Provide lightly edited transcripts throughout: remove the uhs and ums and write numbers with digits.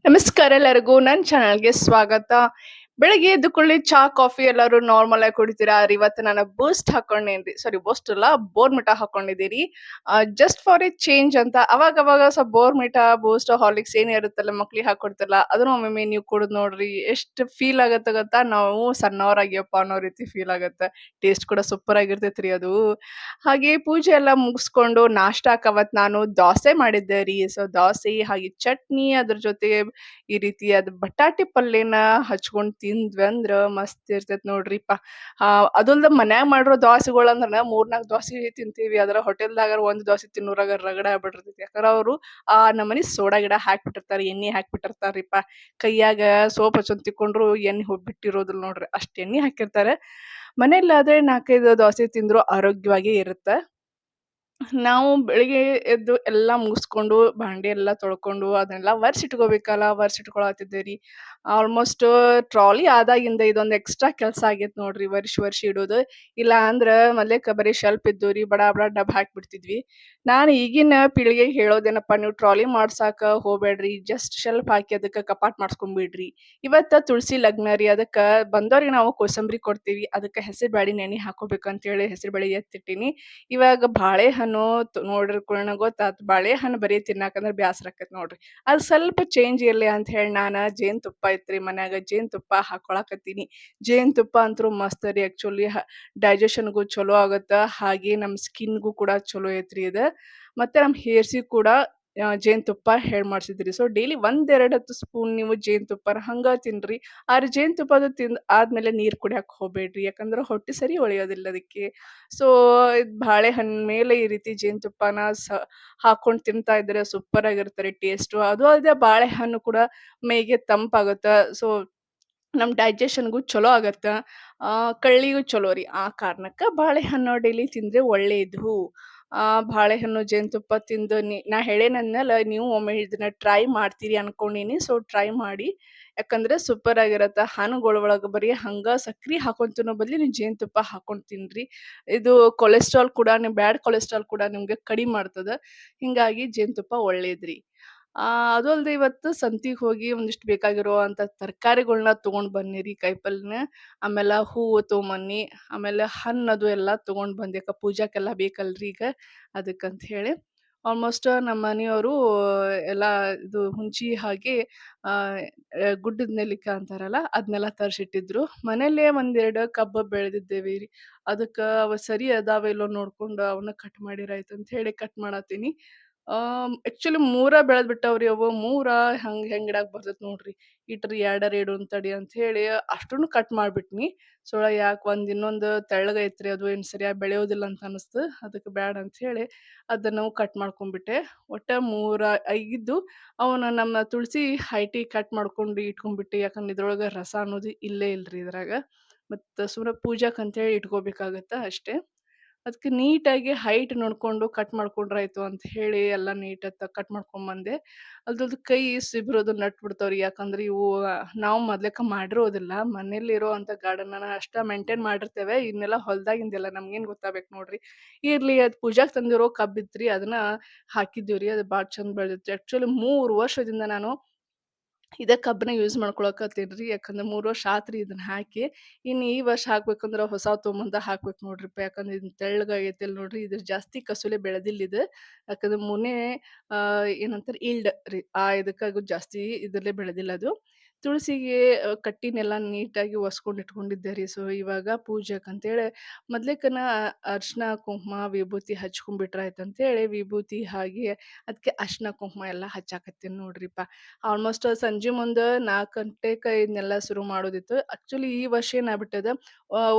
ನಮಸ್ಕಾರ ಎಲ್ಲರಿಗೂ ನನ್ನ ಚಾನಲ್‌ಗೆ ಸ್ವಾಗತ. ಬೆಳಗ್ಗೆ ಎದ್ದ ಕೂಡ್ಲೆ ಚಾ, ಕಾಫಿ ಎಲ್ಲರೂ ನಾರ್ಮಲ್ ಆಗಿ ಕುಡಿತೀರಾ? ಆದ್ರೆ ಇವತ್ತು ನಾನು ಬೂಸ್ಟ್ ಹಾಕೊಂಡೇನ್ರಿ. ಸಾರಿ ಬೂಸ್ಟ್ ಅಲ್ಲ ಬೋರ್ನ್‌ವಿಟಾ ಹಾಕೊಂಡಿದೀನಿ. ಜಸ್ಟ್ ಫಾರ್ ಎ ಚೇಂಜ್ ಅಂತ ಅವಾಗ ಸ್ವಲ್ಪ ಬೋರ್ನ್‌ವಿಟಾ, ಬೂಸ್ಟ್, ಹಾರ್ಲಿಕ್ಸ್ ಏನೇ ಇರುತ್ತಲ್ಲ ಮಕ್ಳಿಗೆ ಹಾಕೊಡ್ತಿರಲ್ಲ ಅದನ್ನ ಒಮ್ಮೊಮ್ಮೆ ನೀವು ಕುಡ್ದ್ ನೋಡ್ರಿ. ಎಷ್ಟು ಫೀಲ್ ಆಗತ್ತ ಗೊತ್ತಾ? ನಾವು ಸಣ್ಣವರಾಗ್ಯವಪ್ಪ ಅನ್ನೋ ರೀತಿ ಫೀಲ್ ಆಗತ್ತೆ. ಟೇಸ್ಟ್ ಕೂಡ ಸೂಪರ್ ಆಗಿರ್ತೈತ್ರಿ ಅದು. ಹಾಗೆ ಪೂಜೆ ಎಲ್ಲ ಮುಗಿಸ್ಕೊಂಡು ನಾಷ್ಟಾಕ್ ಅವತ್ ನಾನು ದೋಸೆ ಮಾಡಿದ್ದೆ ರೀ. ಸೊ ದೋಸೆ ಹಾಗೆ ಚಟ್ನಿ ಅದ್ರ ಜೊತೆಗೆ ಈ ರೀತಿಯಾದ ಬಟಾಟೆ ಪಲ್ಯನ ಹಚ್ಕೊಂಡ್ ತಿಂದ್ವಿ ಅಂದ್ರ ಮಸ್ತ್ ಇರ್ತೈತ್ ನೋಡ್ರಿಪ್ಪ. ಅದಲ್ದ ಮನ್ಯಾಗ ಮಾಡಿರೋ ದೋಸೆಗಳಂದ್ರ 3-4 ದೋಸೆ ತಿಂತೀವಿ. ಅದ್ರ ಹೋಟೆಲ್‌ದಾಗರ ಒಂದ್ ದೋಸೆ ತಿನ್ನೋರಾಗ ರಗಡ ಆಗ್ಬಿಟ್ಟಿರ್ತೈತಿ. ಯಾಕಂದ್ರ ಅವ್ರು ಆ ನಮನಿ ಸೋಡಾ ಗಿಡ ಹಾಕ್ಬಿಟ್ಟಿರ್ತಾರ, ಎಣ್ಣಿ ಹಾಕ್ಬಿಟ್ಟಿರ್ತಾರ್ರಿಪ್ಪ. ಕೈಯಾಗ ಸೋಪ್ ಹಚ್ಕೊಂಡ್ ತಿಕ್ಕೊಂಡ್ರು ಎಣ್ಣಿ ಬಿಟ್ಟಿರೋದಿಲ್ಲ ನೋಡ್ರಿ. ಅಷ್ಟ್ ಎಣ್ಣಿ ಹಾಕಿರ್ತಾರೆ. ಮನೇಲಾದ್ರೆ 4-5 ದೋಸೆ ತಿಂದ್ರು ಆರೋಗ್ಯವಾಗೇ ಇರುತ್ತೆ. ನಾವು ಬೆಳಿಗ್ಗೆ ಎದ್ದು ಎಲ್ಲಾ ಮುಗಿಸ್ಕೊಂಡು, ಭಾಂಡೆ ಎಲ್ಲ ತೊಳ್ಕೊಂಡು, ಅದನ್ನೆಲ್ಲ ವರ್ಸಿಟ್ಕೋಬೇಕಲ್ಲ, ವರ್ಸಿಟ್ಕೊಳತ್ತಿದ್ದೆ ರೀ. ಆಲ್‌ಮೋಸ್ಟ್ ಟ್ರಾಲಿ ಆದಾಗಿಂದ ಇದೊಂದು ಎಕ್ಸ್‌ಟ್ರಾ ಕೆಲ್ಸ ಆಗೈತ್ ನೋಡ್ರಿ ವರ್ಷಿ ಇಡೋದು. ಇಲ್ಲ ಅಂದ್ರ ಮೊದ್ಲೇಕ ಬರೀ ಶೆಲ್ಫ್ ಇದ್ವು ರೀ, ಬಡ ಬಡ ಡಬ್ಬ ಹಾಕ್ಬಿಡ್ತಿದ್ವಿ. ನಾನು ಈಗಿನ ಪೀಳಿಗೆಗೆ ಹೇಳೋದೇನಪ್ಪಾ, ನೀವು ಟ್ರಾಲಿ ಮಾಡ್ಸಾಕ ಹೋಗ್ಬೇಡ್ರಿ. ಜಸ್ಟ್ ಶೆಲ್ಫ್ ಹಾಕಿ ಅದಕ್ಕ ಕಪಾಟ್ ಮಾಡ್ಸ್ಕೊಂಡ್ಬಿಡ್ರಿ. ಇವತ್ತ ತುಳಸಿ ಲಗ್ನ ರೀ, ಅದಕ್ಕ ಬಂದೋರಿಗೆ ನಾವು ಕೋಸಂಬರಿ ಕೊಡ್ತೀವಿ. ಅದಕ್ಕ ಹೆಸರು ಬ್ಯಾಳಿ ನೆನಿ ಹಾಕೋಬೇಕಂತೇಳಿ ಹೆಸರು ಬ್ಯಾಳಿ ಎತ್ತಿಟ್ಟೀನಿ. ಇವಾಗ ಬಾಳೆಹಣ್ಣು ನೋಡಿರ್ ಕೂಡ್ಲೆನ ಗೊತ್ತಾತು. ಬಾಳೆಹಣ್ಣು ಬರೀ ತಿನ್ನಾಕಂದ್ರ ಬ್ಯಾಸರ ಆಕ್ಕೈತಿ ನೋಡ್ರಿ. ಅದು ಸ್ವಲ್ಪ ಚೇಂಜ್ ಇರ್ಲಿ ಅಂತ ಹೇಳಿ ನಾನ ಜೇನ್‌ತುಪ್ಪ ಐತ್ರಿ ಮನ್ಯಾಗ, ಜೇನ್‌ತುಪ್ಪ ಹಾಕೊಳಕತ್ತೀನಿ. ಜೇನ್‌ತುಪ್ಪ ಅಂತ್ರು ಮಸ್ತ್ ರೀ ಆಕ್ಚುಲಿ ಡೈಜೆಷನ್‌ಗೂ ಚಲೋ ಆಗತ್ತ. ಹಾಗೆ ನಮ್ ಸ್ಕಿನ್‌ಗೂ ಕೂಡ ಚಲೋ ಐತ್ರಿ ಇದು. ಮತ್ತೆ ನಮ್ ಹೇರ್ಸಿಗ್ ಕೂಡ ಜೇನ್‌ತುಪ್ಪ ಹೇಳ್ ಮಾಡ್ಸಿದ್ರಿ. ಸೊ ಡೈಲಿ 1-2 ಸ್ಪೂನ್ ನೀವು ಜೇನ್‌ತುಪ್ಪನ ಹಂಗ ತಿನ್ರಿ. ಆದ್ರೆ ಜೇನ್‌ತುಪ್ಪದು ತಿಂದ್ ಆದ್ಮೇಲೆ ನೀರ್ ಕುಡ್ಯಾಕ್ ಹೋಗ್ಬೇಡ್ರಿ. ಯಾಕಂದ್ರ ಹೊಟ್ಟಿ ಸರಿ ಹೊಳಿಯೋದಿಲ್ಲ ಅದಕ್ಕೆ. ಸೊ ಬಾಳೆಹಣ್ಣ್ ಮೇಲೆ ಈ ರೀತಿ ಜೇನುತುಪ್ಪನ ಹಾಕೊಂಡ್ ತಿಂತಾ ಇದ್ರೆ ಸೂಪರ್ ಆಗಿರುತ್ತೆ ರೀ ಟೇಸ್ಟು. ಅದು ಅಲ್ಲದೆ ಬಾಳೆಹಣ್ಣು ಕೂಡ ಮೈಗೆ ತಂಪಾಗತ್ತ. ಸೊ ನಮ್ ಡೈಜೆಷನ್‌ಗೂ ಚಲೋ ಆಗತ್ತ. ಕಳ್ಳಿಗೂ ಚಲೋ ರೀ. ಆ ಕಾರಣಕ್ಕ ಬಾಳೆಹಣ್ಣು ಡೈಲಿ ತಿಂದ್ರೆ ಒಳ್ಳೇದು. ಬಾಳೆಹಣ್ಣು ಜೇನುತುಪ್ಪ ತಿಂದು ನಾ ಹೇಳೇನಂದ್ನಲ್ಲ ನೀವು ಒಮ್ಮೆ ಇದನ್ನ ಟ್ರೈ ಮಾಡ್ತೀರಿ ಅನ್ಕೊಂಡೀನಿ. ಸೊ ಟ್ರೈ ಮಾಡಿ. ಯಾಕಂದ್ರೆ ಸೂಪರ್ ಆಗಿರತ್ತ. ಹಣ್ಣುಗೊಳ್ ಒಳಗ ಬರೀ ಹಂಗ ಸಕ್ರಿ ಹಾಕೊಂಡ್ ತಿನ್ನೋ ಬದ್ಲಿ ನೀವು ಜೇನುತುಪ್ಪ ಹಾಕೊಂಡ್ ತಿನ್ರಿ. ಇದು ಕೊಲೆಸ್ಟ್ರಾಲ್ ಕೂಡ ಬ್ಯಾಡ್ ಕೊಲೆಸ್ಟ್ರಾಲ್ ಕೂಡ ನಿಮ್ಗೆ ಕಡಿಮೆ ಮಾಡ್ತದ. ಹಿಂಗಾಗಿ ಜೇನುತುಪ್ಪ ಒಳ್ಳೇದ್ರಿ. ಅದು ಅಲ್ದೆ ಇವತ್ತು ಸಂತಿಗ್ ಹೋಗಿ ಒಂದಿಷ್ಟು ಬೇಕಾಗಿರುವಂತ ತರಕಾರಿಗಳ್ನ ತಗೊಂಡ್ ಬನ್ನಿರಿ, ಕಾಯಿಪಲ್ಯನ. ಆಮೇಲೆ ಹೂವು ತೊಗೊಂಬನ್ನಿ. ಆಮೇಲೆ ಹಣ್ಣದು ಎಲ್ಲಾ ತಗೊಂಡ್ ಬಂದೆ. ಪೂಜಾಕ್ಕೆಲ್ಲ ಬೇಕಲ್ರಿ ಈಗ. ಅದಕ್ಕಂತ ಹೇಳಿ. ಆಲ್‌ಮೋಸ್ಟ್ ನಮ್ಮ ಮನೆಯವರು ಎಲ್ಲಾ ಇದು ಹುಂಚಿ ಹಾಗೆ ಆ ಗುಡ್ಡದ ನೆಲ್ಲಿಕಾಯಿ ಅಂತಾರಲ್ಲ ಅದ್ನೆಲ್ಲ ತರ್ಸಿಟ್ಟಿದ್ರು. ಮನೇಲೇ ಒಂದೆರಡು ಕಬ್ಬ್ ಬೆಳೆದಿದ್ದೇವೆ ರೀ. ಅದಕ್ಕ ಅವ ಸರಿ ಅದಾವ ಇಲ್ಲೋ ನೋಡ್ಕೊಂಡು ಅವನ್ನ ಕಟ್ ಮಾಡಿರಾಯ್ತ್ ಅಂತ ಹೇಳಿ ಕಟ್ ಮಾಡತ್ತೀನಿ. ಆಕ್ಚುಲಿ 3 ಬೆಳೆದ್ ಬಿಟ್ಟಾವ್ರಿ ಅವು. 3 ಹೆಂಗ್ ಇಡಾಕ್ ಬರ್ತೈತ್ ನೋಡ್ರಿ. ಇಟ್ರಿ ಎರಡರ ಇಡುನ್ ತಡಿ ಅಂತ ಹೇಳಿ ಅಷ್ಟನ್ನು ಕಟ್ ಮಾಡ್ಬಿಟ್ನಿ. ಯಾಕ್ ಇನ್ನೊಂದು ತೆಳ್ಳಗೈತ್ರಿ, ಅದು ಏನ್ ಸರಿಯಾಗಿ ಬೆಳೆಯೋದಿಲ್ಲ ಅಂತ ಅನಸ್ತು. ಅದಕ್ಕೆ ಬ್ಯಾಡ ಅಂತ ಹೇಳಿ ಅದನ್ನು ಕಟ್ ಮಾಡ್ಕೊಂಡ್ಬಿಟ್ಟೆ. ಒಟ್ಟ 3 ಆಗಿದ್ದು ಅವನ್ನ ನಮ್ಮ ತುಳಸಿ ಹೈಟಿಗೆ ಕಟ್ ಮಾಡ್ಕೊಂಡು ಇಟ್ಕೊಂಡ್ಬಿಟ್ಟೆ. ಯಾಕಂದ್ರೆ ಇದ್ರೊಳಗ ರಸ ಅನ್ನೋದು ಇಲ್ಲೇ ಇಲ್ರಿ ಇದ್ರಾಗ. ಮತ್ತ ಸುಮ್ನೆ ಪೂಜಾಕ್ ಅಂತೇಳಿ ಇಟ್ಕೋಬೇಕಾಗತ್ತ ಅಷ್ಟೇ. ಅದಕ್ಕೆ ನೀಟಾಗಿ ಹೈಟ್ ನೋಡ್ಕೊಂಡು ಕಟ್ ಮಾಡ್ಕೊಂಡ್ರಾಯ್ತು ಅಂತ ಹೇಳಿ ಎಲ್ಲ ನೀಟಾಗಿ ಕಟ್ ಮಾಡ್ಕೊಂಬಂದೆ. ಅದ್ರದ್ದು ಕೈ ಸಿಬ್ರೋದು ನಟ್ ಬಿಡ್ತಾವ್ರಿ. ಯಾಕಂದ್ರೆ ಇವು ನಾವು ಮೊದ್ಲೇಕ ಮಾಡಿರೋದಿಲ್ಲ. ಮನೇಲಿರುವಂತ ಗಾರ್ಡನ್‌ನ ಅಷ್ಟ ಮೇಂಟೈನ್ ಮಾಡಿರ್ತೇವೆ. ಇನ್ನೆಲ್ಲ ಹೊಲ್ದಾಗಿಂದೆಲ್ಲ ನಮ್ಗೇನ್ ಗೊತ್ತಾಗ್ಬೇಕ್ ನೋಡ್ರಿ. ಇರ್ಲಿ ಅದ್ ಪೂಜಾಕ್ ತಂದಿರೋ ಕಬ್ಬಿತ್ರಿ ಅದನ್ನ ಹಾಕಿದ್ದೀವ್ರಿ. ಅದು ಬಾಳ್ ಚಂದ ಬೆಳ್ದಿತ್ತು. ಆಕ್ಚುಲಿ 3 ವರ್ಷದಿಂದ ನಾನು ಇದೇ ಕಬ್ಬನ್ನ ಯೂಸ್ ಮಾಡ್ಕೊಳಕತ್ತೀನ್ರಿ. ಯಾಕಂದ್ರೆ 3 ವರ್ಷ ಆತ್ರಿ ಇದನ್ನ ಹಾಕಿ. ಇನ್ನು ಈ ವರ್ಷ ಹಾಕ್ಬೇಕಂದ್ರ ಹೊಸಾವ್ ತೊಗೊಂಬಂದ ಹಾಕ್ಬೇಕ್ ನೋಡ್ರಿಪ್ಪ. ಯಾಕಂದ್ರೆ ಇದ್ ತೆಳ್ಳಗಾಗೈತಿಲ್ ನೋಡ್ರಿ. ಇದ್ರ ಜಾಸ್ತಿ ಕಸುಲೆ ಬೆಳೆದಿಲ್ಲ ಇದು. ಯಾಕಂದ್ರೆ ಮುನೆ ಏನಂತಾರ ಈಲ್ಡ್ ರೀ. ಇದಕ್ಕಾಗೂ ಜಾಸ್ತಿ ಇದ್ರಲ್ಲೇ ಬೆಳೆದಿಲ್ಲ ಅದು. ತುಳಸಿಗೆ ಕಟ್ಟಿನೆಲ್ಲ ನೀಟಾಗಿ ಒರ್ಸ್ಕೊಂಡ್ ಇಟ್ಕೊಂಡಿದ್ದೆ ರೀ. ಸೊ ಇವಾಗ ಪೂಜೆಕಂತೇಳಿ ಮೊದ್ಲೇಕನ ಅರ್ಶಿನ, ಕುಂಕುಮ, ವಿಭೂತಿ ಹಚ್ಕೊಂಡ್ಬಿಟ್ರ ಆಯ್ತಂತೇಳಿ ವಿಭೂತಿ ಹಾಗೆ ಅದ್ಕೆ ಅರ್ಶಿನ, ಕುಂಕುಮ ಎಲ್ಲ ಹಚ್ಚಾಕತ್ತೀನಿ ನೋಡ್ರಿಪ. ಆಲ್‌ಮೋಸ್ಟ್ ಸಂಜೆ ಮುಂದ 4 ಗಂಟೆಕ ಇದನ್ನೆಲ್ಲ ಶುರು ಮಾಡೋದಿತ್ತು. ಆಕ್ಚುಲಿ ಈ ವರ್ಷ ಏನಾಗ್ಬಿಟ್ಟದ,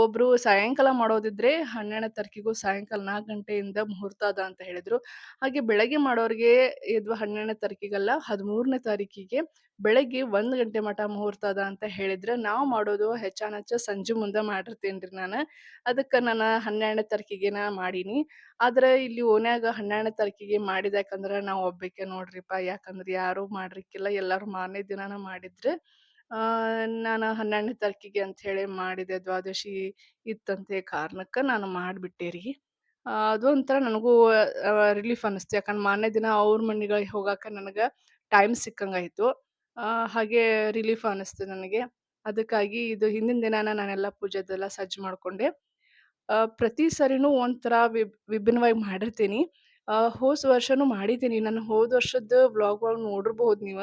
ಒಬ್ರು ಸಾಯಂಕಾಲ ಮಾಡೋದಿದ್ರೆ 12ನೇ ತಾರೀಕಿಗೂ ಸಾಯಂಕಾಲ 4 ಗಂಟೆಯಿಂದ ಮುಹೂರ್ತ ಅದ ಅಂತ ಹೇಳಿದ್ರು. ಹಾಗೆ ಬೆಳಗ್ಗೆ ಮಾಡೋರಿಗೆ ಇದು 12ನೇ ತಾರೀಕಿಗಲ್ಲ 13ನೇ ತಾರೀಕಿಗೆ ಬೆಳಗ್ಗೆ 1 ಗಂಟೆ ಮಟ ಮುಹೂರ್ತ ಅದ ಅಂತ ಹೇಳಿದ್ರ, ನಾವು ಮಾಡೋದು ಹೆಚ್ಚಾನೆಚ್ಚ ಸಂಜೆ ಮುಂದ ಮಾಡಿರ್ತೇನ್ರಿ ನಾನು. ಅದಕ್ಕ ನಾನು 12ನೇ ತಾರೀಕಿಗೆನ ಮಾಡೀನಿ. ಆದ್ರೆ ಇಲ್ಲಿ ಓಣ್ಯಾಗ 12ನೇ ತಾರೀಕಿಗೆ ಮಾಡಿದ್ಯಾಕಂದ್ರ ನಾ ಒಬ್ಬಾಕೆ ನೋಡ್ರಿಪ. ಯಾಕಂದ್ರೆ ಯಾರು ಮಾಡ್ಲಿಕ್ಕಿಲ್ಲ. ಎಲ್ಲಾರು ಮಾರನೇ ದಿನಾನ ಮಾಡಿದ್ರು. ಆ ನಾನು 12ನೇ ತಾರೀಕಿಗೆ ಅಂತ ಹೇಳಿ ಮಾಡಿದೆ. ದ್ವಾದಶಿ ಇತ್ತಂತೆ ಕಾರಣಕ್ಕ ನಾನು ಮಾಡ್ಬಿಟ್ಟೆ ರೀ. ಅದು ಒಂಥರ ನನಗೂ ರಿಲೀಫ್ ಅನಿಸ್ತು. ಯಾಕಂದ್ರೆ ಮಾರನೇ ದಿನ ಅವ್ರ ಮನೆಗಳಿಗೆ ಹೋಗಾಕ ನನಗ ಟೈಮ್ ಸಿಕ್ಕಂಗಾಯ್ತು. ಹಾಗೆ ರಿಲೀಫ್ ಅನಿಸ್ತು ನನಗೆ. ಅದಕ್ಕಾಗಿ ಇದು ಹಿಂದಿನ ದಿನಾನ ನಾನೆಲ್ಲ ಪೂಜೆದೆಲ್ಲ ಸಜ್ಜು ಮಾಡ್ಕೊಂಡೆ. ಪ್ರತಿ ಸರಿನೂ ಒಂಥರ ವಿಭಿನ್ನವಾಗಿ ಮಾಡಿರ್ತೀನಿ. ಹೋದ ವರ್ಷನೂ ಮಾಡಿದ್ದೀನಿ. ನಾನು ಹೋದ ವರ್ಷದ ವ್ಲಾಗ್ ಒಳಗ್ ನೋಡಿರ್ಬಹುದು ನೀವ.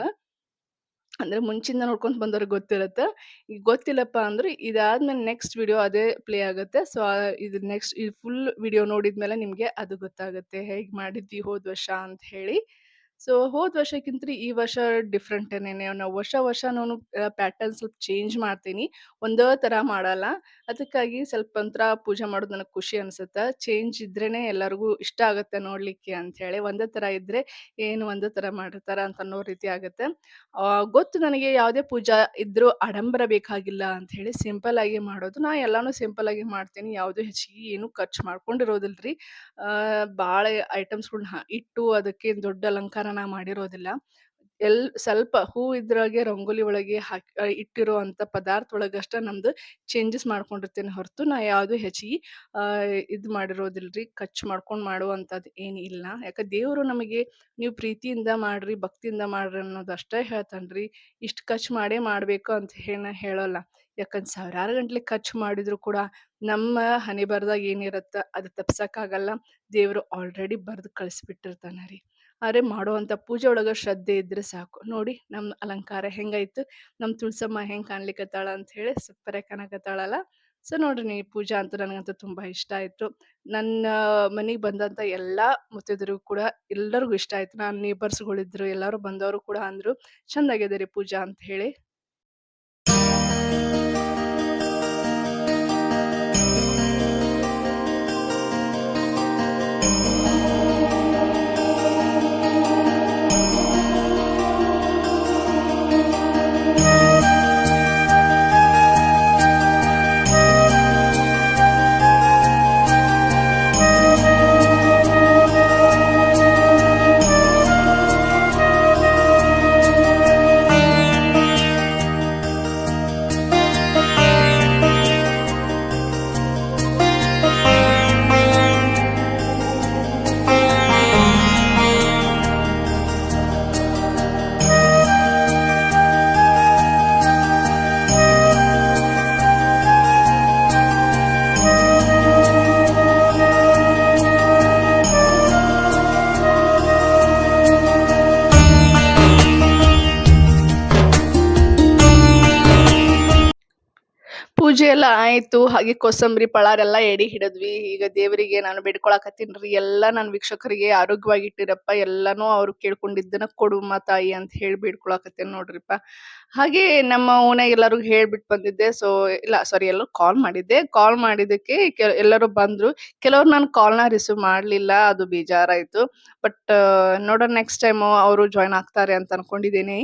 ಅಂದ್ರೆ ಮುಂಚಿಂದ ನೋಡ್ಕೊಂತ ಬಂದವ್ರಿಗೆ ಗೊತ್ತಿರತ್ತೆ. ಈಗ ಗೊತ್ತಿಲ್ಲಪ್ಪ ಅಂದ್ರೆ ಇದಾದ್ಮೇಲೆ ನೆಕ್ಸ್ಟ್ ವಿಡಿಯೋ ಅದೇ ಪ್ಲೇ ಆಗುತ್ತೆ. ಸೊ, ಇದು ನೆಕ್ಸ್ಟ್ ಈ ಫುಲ್ ವಿಡಿಯೋ ನೋಡಿದ್ಮೇಲೆ ನಿಮ್ಗೆ ಅದು ಗೊತ್ತಾಗುತ್ತೆ. ಹೇಗ್ ಮಾಡಿದ್ವಿ ಹೋದ್ ವರ್ಷ ಅಂತ ಹೇಳಿ. ಸೊ, ಹೋದ್ ವರ್ಷಕ್ಕಿಂತ್ರಿ ಈ ವರ್ಷ ಡಿಫ್ರೆಂಟೇನೇನೆ. ನಾವು ವರ್ಷ ನಾನು ಪ್ಯಾಟರ್ನ್ ಸ್ವಲ್ಪ ಚೇಂಜ್ ಮಾಡ್ತೀನಿ. ಒಂದೇ ತರ ಮಾಡಲ್ಲ. ಅದಕ್ಕಾಗಿ ಸ್ವಲ್ಪ ಒಂಥರ ಪೂಜೆ ಮಾಡೋದು ನನಗ್ ಖುಷಿ ಅನ್ಸುತ್ತ. ಚೇಂಜ್ ಇದ್ರೇನೆ ಎಲ್ಲರಿಗೂ ಇಷ್ಟ ಆಗುತ್ತೆ ನೋಡ್ಲಿಕ್ಕೆ ಅಂತ ಹೇಳಿ. ಒಂದೇ ತರ ಇದ್ರೆ ಏನು ಒಂದೇ ತರ ಮಾಡಿರ್ತಾರ ಅಂತ ಅನ್ನೋ ರೀತಿ ಆಗತ್ತೆ. ಗೊತ್ತು ನನಗೆ ಯಾವುದೇ ಪೂಜಾ ಇದ್ರೂ ಆಡಂಬರ ಬೇಕಾಗಿಲ್ಲ ಅಂತ ಹೇಳಿ ಸಿಂಪಲ್ ಆಗಿ ಮಾಡೋದು. ನಾ ಎಲ್ಲಾನು ಸಿಂಪಲ್ ಆಗಿ ಮಾಡ್ತೀನಿ. ಯಾವ್ದು ಹೆಚ್ಚಿಗೆ ಏನು ಖರ್ಚು ಮಾಡ್ಕೊಂಡಿರೋದಿಲ್ರಿ. ಬಾಳ ಐಟಮ್ಸ್‌ಗಳ್ನ ಇಟ್ಟು ಅದಕ್ಕೇನ್ ದೊಡ್ಡ ಅಲಂಕಾರ ನಾ ಮಾಡಿರೋದಿಲ್ಲ. ಸ್ವಲ್ಪ ಹೂ ಇದ್ರಾಗೆ ರಂಗೋಲಿ ಒಳಗೆ ಇಟ್ಟಿರುವಂತ ಪದಾರ್ಥ ಒಳಗಷ್ಟ ನಮ್ದು ಚೇಂಜಸ್ ಮಾಡ್ಕೊಂಡಿರ್ತೇನೆ ಹೊರತು ನಾ ಯಾವ್ದು ಹೆಚ್ಚಿಗಿ ಇದ್ ಮಾಡಿರೋದಿಲ್ರಿ. ಖರ್ಚು ಮಾಡ್ಕೊಂಡ್ ಮಾಡುವಂತದ್ ಏನ್ ಇಲ್ಲ. ಯಾಕ ದೇವ್ರು ನಮಗೆ ನೀವ್ ಪ್ರೀತಿಯಿಂದ ಮಾಡ್ರಿ, ಭಕ್ತಿಯಿಂದ ಮಾಡ್ರಿ ಅನ್ನೋದಷ್ಟೇ ಹೇಳ್ತಾನ್ರಿ. ಇಷ್ಟ್ ಖರ್ಚು ಮಾಡೇ ಮಾಡ್ಬೇಕು ಅಂತ ಹೇಳಲ್ಲ. ಯಾಕಂದ್ ಸಾವಿರಾರು ಗಂಟ್ಲೆ ಖರ್ಚು ಮಾಡಿದ್ರು ಕೂಡ ನಮ್ಮ ಹಣೆಬರಹದಾಗ ಏನಿರತ್ತ ಅದ್ ತಪ್ಸಕ್ಕಾಗಲ್ಲ. ದೇವ್ರು ಆಲ್ರೆಡಿ ಬರ್ದ್ ಕಳಿಸ್ಬಿಟ್ಟಿರ್ತಾನ ರೀ. ಆದ್ರೆ ಮಾಡುವಂತ ಪೂಜೆ ಒಳಗ ಶ್ರದ್ಧೆ ಇದ್ರೆ ಸಾಕು. ನೋಡಿ ನಮ್ ಅಲಂಕಾರ ಹೆಂಗಾಯ್ತು, ನಮ್ ತುಳ್ಸಮ್ಮ ಹೆಂಗ್ ಕಾಣ್ಲಿಕತ್ತಾಳ ಅಂತ ಹೇಳಿ ಸೂಪರಾಗಿ ಕಾಣಕತ್ತಾಳಲ್ಲ. ಸೊ ನೋಡ್ರಿ ನೀ ಪೂಜಾ ಅಂತೂ ನನಗಂತೂ ತುಂಬಾ ಇಷ್ಟ ಆಯ್ತು. ನನ್ನ ಮನಿಗ್ ಬಂದಂತ ಎಲ್ಲಾ ಮುತ್ತೈದೆರಿಗೂ ಕೂಡ ಎಲ್ಲರಿಗೂ ಇಷ್ಟ ಆಯ್ತು. ನೇಬರ್ಸ್‌ಗಳಿದ್ರು ಎಲ್ಲಾರು ಬಂದವರು ಕೂಡ ಅಂದ್ರು, "ಚಂದಾಗಿದೆ ರೀ ಪೂಜಾ" ಅಂತ ಹೇಳಿ. ಪೂಜೆ ಎಲ್ಲ ಆಯ್ತು. ಹಾಗೆ ಕೋಸಂಬರಿ, ಪಳಾರ್ ಎಲ್ಲ ಎಡಿ ಹಿಡಿದ್ವಿ. ಈಗ ದೇವರಿಗೆ ನಾನು ಬೇಡ್ಕೊಳಕತ್ತೀನ್ರಿ. ಎಲ್ಲಾ ನನ್ ವೀಕ್ಷಕರಿಗೆ ಆರೋಗ್ಯವಾಗಿ ಇಟ್ಟಿರಪ್ಪ. ಎಲ್ಲಾನು ಅವ್ರು ಕೇಳ್ಕೊಂಡಿದ್ದನ್ನ ಕೊಡುಮ್ಮ ತಾಯಿ ಅಂತ ಹೇಳಿ ಬೇಡ್ಕೊಳಕತ್ತೇನ್ ನೋಡ್ರಿಪ್ಪ. ಹಾಗೆ ನಮ್ಮ ಓಣ್ಯಾಗ ಎಲ್ಲರಿಗೂ ಹೇಳ್ಬಿಟ್ಟು ಬಂದಿದ್ದೆ. ಸೊ ಇಲ್ಲ ಸಾರಿ ಎಲ್ಲೋ ಕಾಲ್ ಮಾಡಿದ್ದೆ. ಕಾಲ್ ಮಾಡಿದ್ದಕ್ಕೆ ಎಲ್ಲರೂ ಬಂದ್ರು. ಕೆಲವ್ರು ನನ್ ಕಾಲ್‌ನ ರಿಸೀವ್ ಮಾಡ್ಲಿಲ್ಲ. ಅದು ಬೇಜಾರಾಯ್ತು. ಬಟ್ ನೋಡೋಣ ನೆಕ್ಸ್ಟ್ ಟೈಮು ಅವರು ಜಾಯಿನ್ ಆಗ್ತಾರೆ ಅಂತ ಅನ್ಕೊಂಡಿದ್ದೀನಿ.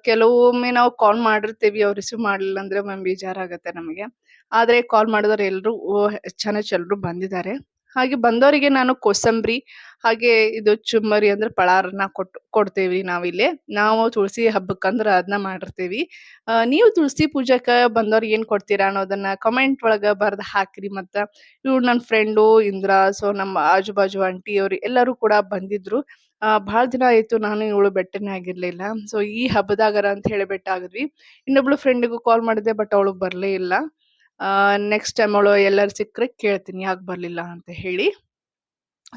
ಕೆಲವೊಮ್ಮೆ ನಾವು ಕಾಲ್ ಮಾಡಿರ್ತೀವಿ, ಅವ್ರು ರಿಸೀವ್ ಮಾಡ್ಲಿಲ್ಲ ಅಂದ್ರೆ ಒಮ್ಮೆ ಬೇಜಾರಾಗತ್ತೆ ನಮಗೆ. ಆದ್ರೆ ಕಾಲ್ ಮಾಡಿದವ್ರು ಎಲ್ರೂ ಹೆಚ್ಚಾನೆಚ್ಚು ಎಲ್ರೂ ಬಂದಿದ್ದಾರೆ. ಹಾಗೆ ಬಂದವರಿಗೆ ನಾನು ಕೋಸಂಬರಿ, ಹಾಗೆ ಇದು ಚುಮ್ಮರಿ ಅಂದ್ರೆ ಪಳಾರನ್ನ ಕೊಡ್ತೇವಿ ನಾವಿಲ್ಲಿ. ನಾವು ತುಳಸಿ ಹಬ್ಬಕ್ಕಂದ್ರ ಅದನ್ನ ಮಾಡಿರ್ತೀವಿ. ನೀವು ತುಳಸಿ ಪೂಜಾಕ ಬಂದವ್ರಿಗೆ ಏನ್ ಕೊಡ್ತೀರಾ ಅನ್ನೋದನ್ನ ಕಮೆಂಟ್ ಒಳಗ ಬರ್ದ್ ಹಾಕ್ರಿ ಮತ್ತ. ಇವ್ಳು ನನ್ ಫ್ರೆಂಡು ಇಂದ್ರ, ಸೊ ನಮ್ಮ ಆಜು ಬಾಜು ಆಂಟಿ ಅವ್ರು ಎಲ್ಲರೂ ಕೂಡ ಬಂದಿದ್ರು. ಭಾಳ ದಿನ ಆಯ್ತು ನಾನು ಇವಳು ಬೆಟ್ಟನೇ ಆಗಿರ್ಲಿಲ್ಲ. ಸೊ ಈ ಹಬ್ಬದಾಗರ ಅಂತ ಹೇಳಿ ಬೆಟ್ಟ ಆಗಿದ್ವಿ. ಇನ್ನೊಬ್ಳು ಫ್ರೆಂಡಿಗೂ ಕಾಲ್ ಮಾಡಿದ್ದೆ ಬಟ್ ಅವಳು ಬರ್ಲೇ ಇಲ್ಲ. ನೆಕ್ಸ್ಟ್ ಟೈಮ್ ಅವಳು ಎಲ್ಲಾರು ಸಿಕ್ರೆ ಕೇಳ್ತೀನಿ ಯಾಕ್ ಬರ್ಲಿಲ್ಲ ಅಂತ ಹೇಳಿ.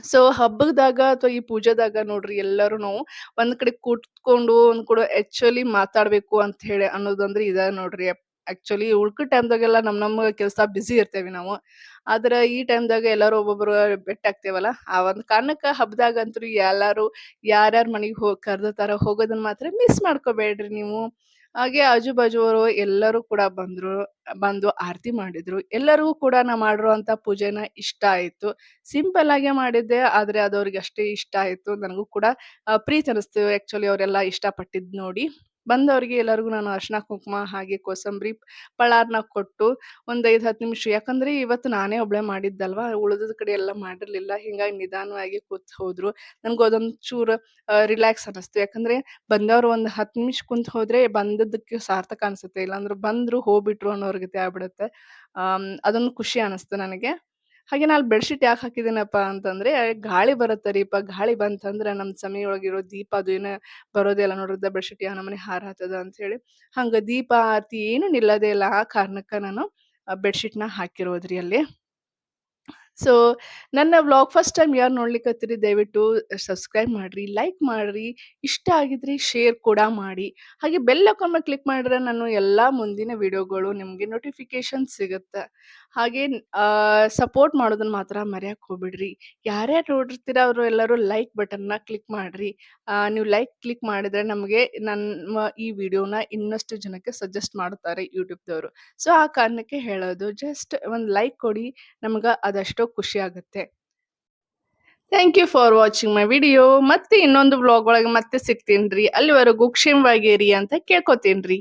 ಸೊ ಹಬ್ಬದಾಗ ಅಥವಾ ಈ ಪೂಜಾದಾಗ ನೋಡ್ರಿ ಎಲ್ಲಾರುನು ಒಂದ್ ಕಡೆ ಕೂತ್ಕೊಂಡು ಒಂದ್ ಕೂಡ ಆಕ್ಚುಲಿ ಮಾತಾಡ್ಬೇಕು ಅಂತ ಹೇಳಿ ಅನ್ನೋದಂದ್ರೆ ಇದ ನೋಡ್ರಿ. ಆಕ್ಚುಲಿ ಉಳ್ಕೋ ಟೈಮ್‌ದಾಗೆಲ್ಲ ನಮ್ಮ ಕೆಲ್ಸ ಬಿಸಿ ಇರ್ತೇವಿ ನಾವು. ಆದ್ರ ಈ ಟೈಮ್‌ದಾಗ ಎಲ್ಲಾರು ಒಬ್ಬೊಬ್ರು ಬೆಟ್ಟಾಗ್ತೇವಲ್ಲ, ಆ ಒಂದ್ ಕಾರಣಕ್ಕ ಹಬ್ಬದಾಗಂತ್ರು ಎಲ್ಲಾರು ಯಾರ್ಯಾರ್ ಮನಿಗ್ ಕರ್ದಿರ್ತಾರ ಹೋಗೋದನ್ನ ಮಾತ್ರ ಮಿಸ್ ಮಾಡ್ಕೋಬೇಡ್ರಿ ನೀವು. ಹಾಗೆ ಆಜು ಬಾಜುವರು ಎಲ್ಲರೂ ಕೂಡ ಬಂದು ಆರತಿ ಮಾಡಿದ್ರು. ಎಲ್ಲರಿಗೂ ಕೂಡ ನಾ ಮಾಡಿರುವಂತ ಪೂಜೆನ ಇಷ್ಟ ಆಯ್ತು. ಸಿಂಪಲ್ ಆಗೇ ಮಾಡಿದ್ದೆ. ಆದ್ರೆ ಅದು ಅವ್ರಿಗೆ ಅಷ್ಟೇ ಇಷ್ಟ ಆಯ್ತು. ನನಗೂ ಕೂಡ ಪ್ರೀತಿ ಅನಿಸ್ತು ಆಕ್ಚುಲಿ ಅವರೆಲ್ಲ ಇಷ್ಟಪಟ್ಟಿದ್ ನೋಡಿ. ಬಂದವ್ರಿಗೆ ಎಲ್ಲರಿಗೂ ನಾನು ಅರಿಶಿನ ಕುಂಕುಮ ಹಾಗೆ ಕೋಸಂಬರಿ, ಪಳಾರ್ನ ಕೊಟ್ಟು ಒಂದ್ 5, 10 ನಿಮಿಷ ಯಾಕಂದ್ರೆ ಇವತ್ತು ನಾನೇ ಒಬ್ಳೆ ಮಾಡಿದ್ದಲ್ವಾ, ಉಳಿದದ ಕಡೆ ಎಲ್ಲ ಮಾಡಿರ್ಲಿಲ್ಲ. ಹಿಂಗಾಗಿ ನಿಧಾನವಾಗಿ ಕೂತ್ ಹೋದ್ರು. ನನ್ಗೂ ಅದೊಂದ್ ಚೂರು ರಿಲ್ಯಾಕ್ಸ್ ಅನಿಸ್ತು. ಯಾಕಂದ್ರೆ ಬಂದವ್ರು ಒಂದ್ 10 ನಿಮಿಷ ಕುಂತ್ ಹೋದ್ರೆ ಬಂದದ್ದಕ್ಕೆ ಸಾರ್ಥಕ ಅನ್ಸುತ್ತೆ. ಇಲ್ಲಾಂದ್ರೆ ಬಂದ್ರು ಹೋಗ್ಬಿಟ್ರು ಅನ್ನೋ ಗತಿ ಆಗ್ಬಿಡುತ್ತೆ. ಅದೊಂದು ಖುಷಿ ಅನಿಸ್ತು ನನಗೆ. ಹಾಗೆ ನಾ ಅಲ್ಲಿ ಬೆಡ್‌ಶೀಟ್ ಯಾಕೆ ಹಾಕಿದ್ದೀನಪ್ಪಾ ಅಂತಂದ್ರೆ, ಗಾಳಿ ಬರುತ್ತೆ ರೀಪಾ. ಗಾಳಿ ಬಂತಂದ್ರ ನಮ್ ಸಮಯೊಳಗಿರೋ ದೀಪ ಅದು ಏನ ಬರೋದೇ ಇಲ್ಲ ನೋಡ್ರಿ ಬೆಡ್‌ಶೀಟ್ ಯಾವ ನಮೂನಿ ಹಾರಾತದ ಅಂತ ಹೇಳಿ. ಹಂಗ ದೀಪ, ಆರತಿ ಏನು ನಿಲ್ಲದೇ ಇಲ್ಲ. ಆ ಕಾರಣಕ್ಕ ನಾನು ಬೆಡ್‌ಶೀಟ್‌ನ ಹಾಕಿರೋದ್ರಿ ಅಲ್ಲಿ. ಸೊ ನನ್ನ ವ್ಲಾಗ್ ಫಸ್ಟ್ ಟೈಮ್ ಯಾರು ನೋಡ್ಲಿಕತ್ತೀರಿ ದಯವಿಟ್ಟು ಸಬ್ಸ್ಕ್ರೈಬ್ ಮಾಡ್ರಿ, ಲೈಕ್ ಮಾಡ್ರಿ, ಇಷ್ಟ ಆಗಿದ್ರೆ ಶೇರ್ ಕೂಡ ಮಾಡಿ. ಹಾಗೆ ಬೆಲ್ ಐಕಾನ್ ಮೇಲೆ ಕ್ಲಿಕ್ ಮಾಡಿದ್ರೆ ನಾನು ಎಲ್ಲಾ ಮುಂದಿನ ವಿಡಿಯೋಗಳು ನಿಮ್ಗೆ ನೋಟಿಫಿಕೇಶನ್ ಸಿಗುತ್ತೆ. ಹಾಗೆ ಸಪೋರ್ಟ್ ಮಾಡೋದನ್ನ ಮಾತ್ರ ಮರೆಯಕ್ಕೆ ಹೋಗ್ಬೇಡ್ರಿ. ಯಾರ್ಯಾರು ನೋಡಿರ್ತೀರ ಅವರು ಎಲ್ಲರೂ ಲೈಕ್ ಬಟನ್ನ ಕ್ಲಿಕ್ ಮಾಡ್ರಿ. ನೀವು ಲೈಕ್ ಕ್ಲಿಕ್ ಮಾಡಿದ್ರೆ ನಮಗೆ ನಮ್ಮ ಈ ವಿಡಿಯೋನ ಇನ್ನಷ್ಟು ಜನಕ್ಕೆ ಸಜೆಸ್ಟ್ ಮಾಡ್ತಾರೆ ಯೂಟ್ಯೂಬ್‌ದವರು. ಸೊ ಆ ಕಾರಣಕ್ಕೆ ಹೇಳೋದು. ಜಸ್ಟ್ ಒಂದು ಲೈಕ್ ಕೊಡಿ. ನಮ್ಗ ಅದೆಷ್ಟೋ ಖುಷಿ ಆಗುತ್ತೆ. Thank you for watching my video. ಮತ್ತೆ ಇನ್ನೊಂದು ವ್ಲಾಗ್ ಒಳಗೆ ಮತ್ತೆ ಸಿಗ್ತೀನ್ರಿ. ಅಲ್ಲಿವರೆಗೂ ಕ್ಷೇಮವಾಗಿರಿ ಅಂತ ಕೇಳ್ಕೊತೀನ್ರಿ.